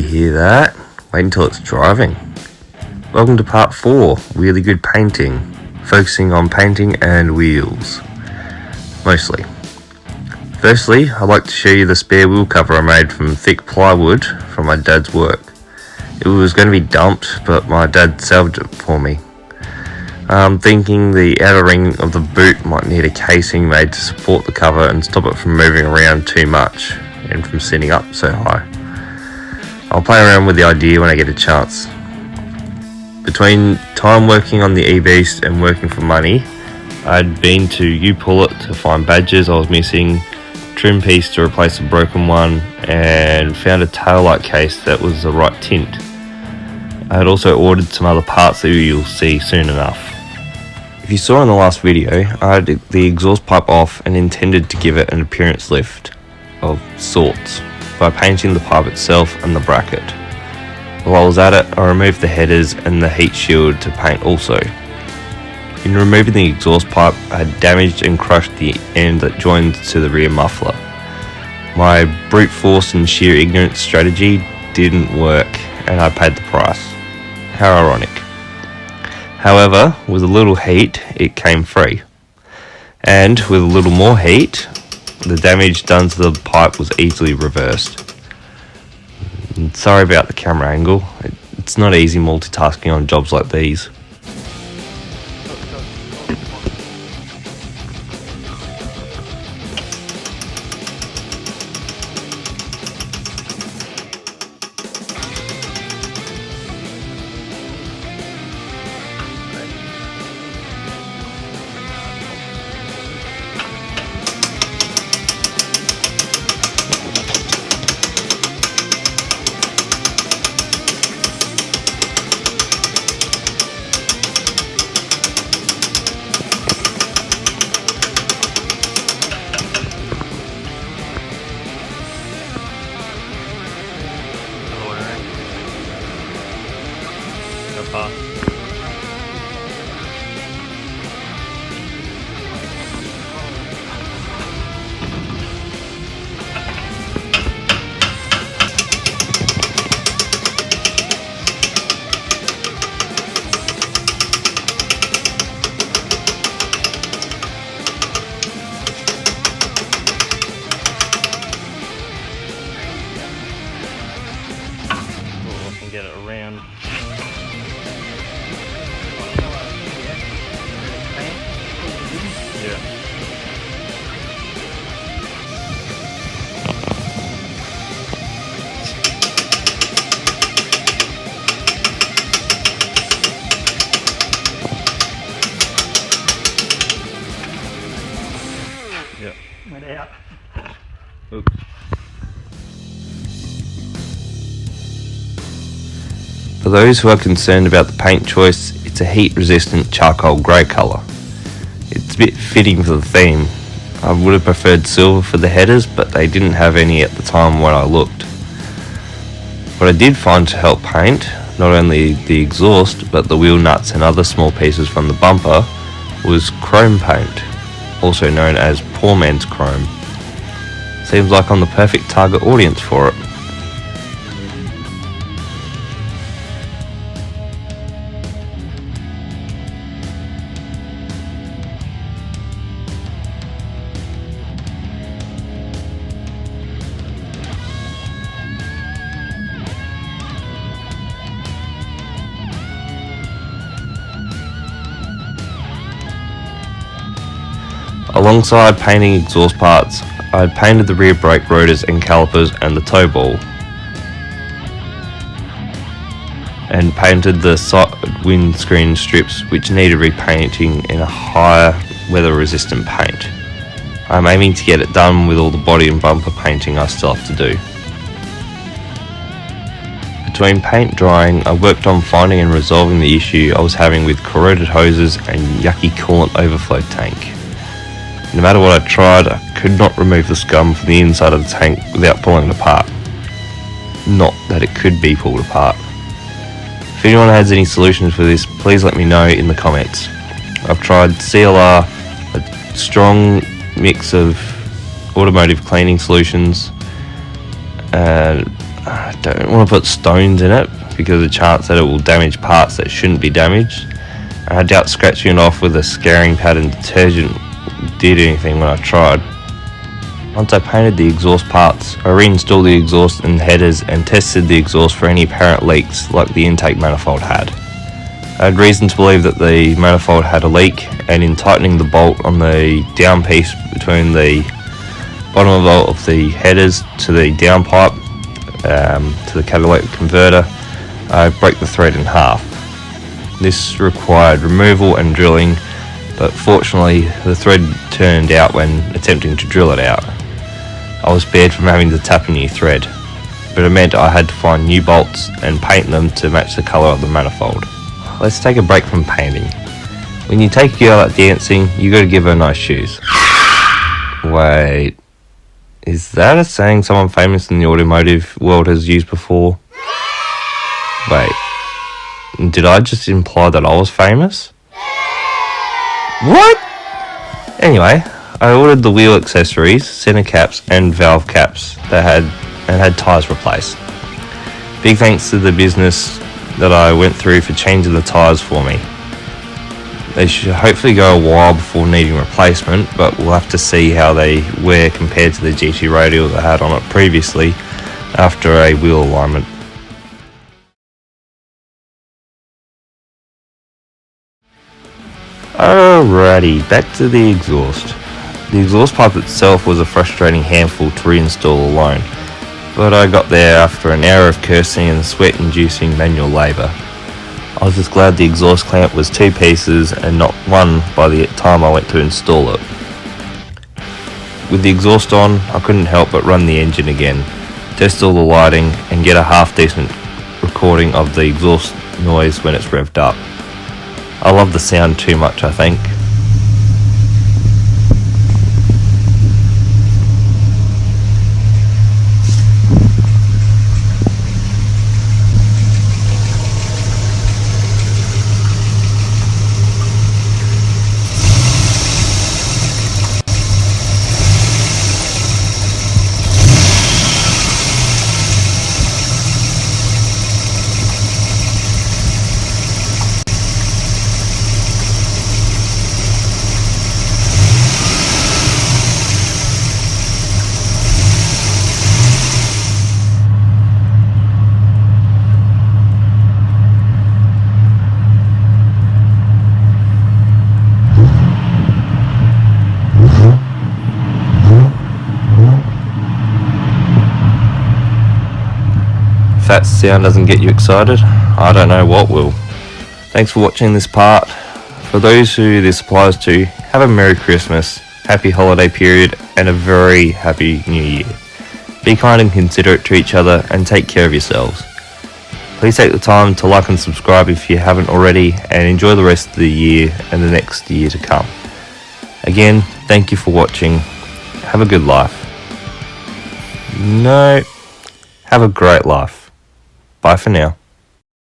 hear that? Wait until it's driving. Welcome to part 4, really good painting, focusing on painting and wheels, mostly. Firstly, I'd like to show you the spare wheel cover I made from thick plywood from my dad's work. It was going to be dumped, but my dad salvaged it for me. I'm thinking the outer ring of the boot might need a casing made to support the cover and stop it from moving around too much and from sitting up so high. I'll play around with the idea when I get a chance. Between time working on the EBEAST and working for money, I'd been to U-Pullet to find badges I was missing, trim piece to replace a broken one, and found a taillight case that was the right tint. I had also ordered some other parts that you'll see soon enough. If you saw in the last video, I had the exhaust pipe off and intended to give it an appearance lift of sorts by painting the pipe itself and the bracket. While I was at it, I removed the headers and the heat shield to paint also. In removing the exhaust pipe, I had damaged and crushed the end that joins to the rear muffler. My brute force and sheer ignorance strategy didn't work, and I paid the price. How ironic. However, with a little heat, it came free. And with a little more heat, the damage done to the pipe was easily reversed. And sorry about the camera angle. It's not easy multitasking on jobs like these. Get it around. Yeah. Yeah. Went out. Oops. For those who are concerned about the paint choice, it's a heat-resistant charcoal grey colour. It's a bit fitting for the theme. I would have preferred silver for the headers, but they didn't have any at the time when I looked. What I did find to help paint, not only the exhaust, but the wheel nuts and other small pieces from the bumper, was chrome paint, also known as poor man's chrome. Seems like I'm the perfect target audience for it. Alongside painting exhaust parts, I had painted the rear brake rotors and calipers and the toe ball, and painted the side windscreen strips which needed repainting in a higher weather resistant paint. I'm aiming to get it done with all the body and bumper painting I still have to do. Between paint drying, I worked on finding and resolving the issue I was having with corroded hoses and yucky coolant overflow tank. No matter what I tried, I could not remove the scum from the inside of the tank without pulling it apart. Not that it could be pulled apart. If anyone has any solutions for this, please let me know in the comments. I've tried CLR, a strong mix of automotive cleaning solutions, I don't want to put stones in it because of the chance that it will damage parts that shouldn't be damaged. And I doubt scratching it off with a scarring pad and detergent did anything when I tried. Once I painted the exhaust parts, I reinstalled the exhaust and headers and tested the exhaust for any apparent leaks like the intake manifold had. I had reason to believe that the manifold had a leak, and in tightening the bolt on the down piece between the bottom of the headers to the down pipe to the catalytic converter, I broke the thread in half. This required removal and drilling, but fortunately the thread turned out when attempting to drill it out. I was spared from having to tap a new thread, but it meant I had to find new bolts and paint them to match the colour of the manifold. Let's take a break from painting. When you take a girl out dancing, you gotta give her nice shoes. Wait, is that a saying someone famous in the automotive world has used before? Wait, did I just imply that I was famous? What? Anyway, I ordered the wheel accessories, centre caps and valve caps that had tyres replaced. Big thanks to the business that I went through for changing the tyres for me. They should hopefully go a while before needing replacement, but we'll have to see how they wear compared to the GT radial that I had on it previously after a wheel alignment. Alrighty, back to the exhaust. The exhaust pipe itself was a frustrating handful to reinstall alone, but I got there after an hour of cursing and sweat-inducing manual labour. I was just glad the exhaust clamp was 2 pieces and not one by the time I went to install it. With the exhaust on, I couldn't help but run the engine again, test all the lighting and get a half-decent recording of the exhaust noise when it's revved up. I love the sound too much, I think. If that sound doesn't get you excited, I don't know what will. Thanks for watching this part. For those who this applies to, have a Merry Christmas, Happy Holiday Period, and a very Happy New Year. Be kind and considerate to each other and take care of yourselves. Please take the time to like and subscribe if you haven't already, and enjoy the rest of the year and the next year to come. Again, thank you for watching. Have a good life. No, have a great life. Bye for now.